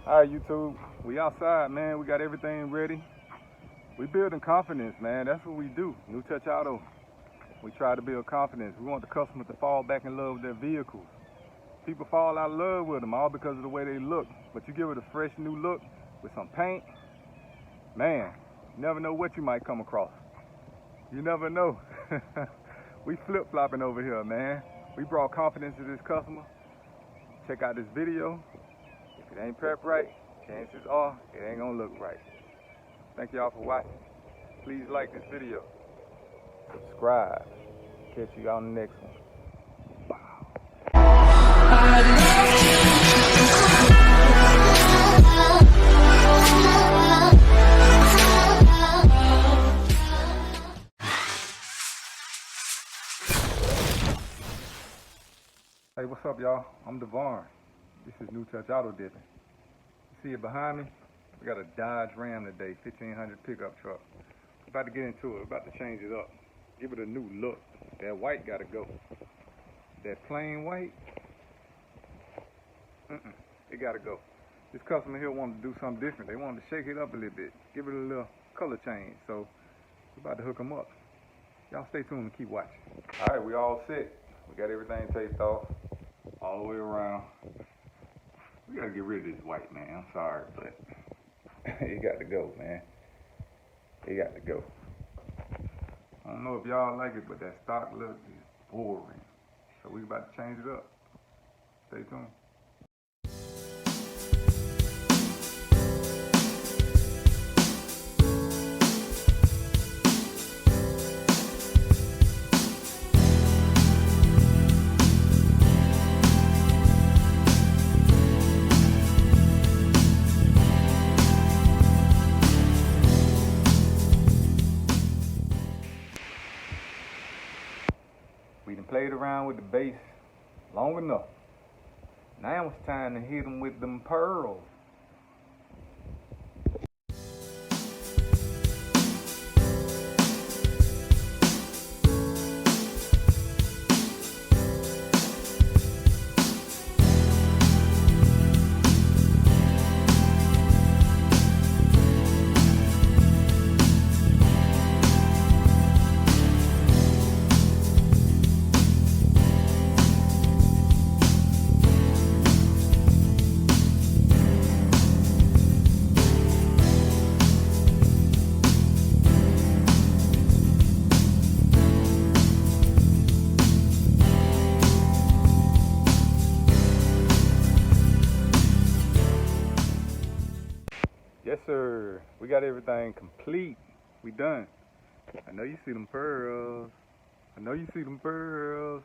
Alright, YouTube, we outside, man. We got everything ready. We building confidence, man. That's what we do. New Touch Auto. We try to build confidence. We want the customer to fall back in love with their vehicles. People fall out of love with them all because of the way they look. But you give it a fresh new look with some paint, man, you never know what you might come across. You never know. We flip-flopping over here, man. We brought confidence to this customer. Check out this video. If it ain't prepped right, chances are it ain't gonna look right. Thank y'all for watching. Please like this video. Subscribe. Catch you on the next one. Hey, what's up, y'all? I'm Devon. This is New Touch Auto Dipping. You see it behind me? We got a Dodge Ram today, 1500 pickup truck. We're about to get into it. We're about to change it up. Give it a new look. That white gotta go. That plain white, it gotta go. This customer here wanted to do something different. They wanted to shake it up a little bit. Give it a little color change. So we're about to hook them up. Y'all stay tuned and keep watching. All right, we all set. We got everything taped off all the way around. We gotta get rid of this white, man. I'm sorry, but it got to go, man. It got to go. I don't know if y'all like it, but that stock look is boring. So we about to change it up. Stay tuned. We done played around with the base long enough. Now it's time to hit them with them pearls. Yes, sir. We got everything complete. We done. I know you see them pearls. I know you see them pearls.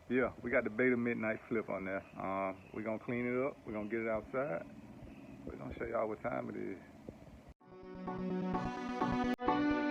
Yeah, we got the Beta Midnight Flip on there. We're going to clean it up. We're going to get it outside. We're going to show y'all what time it is.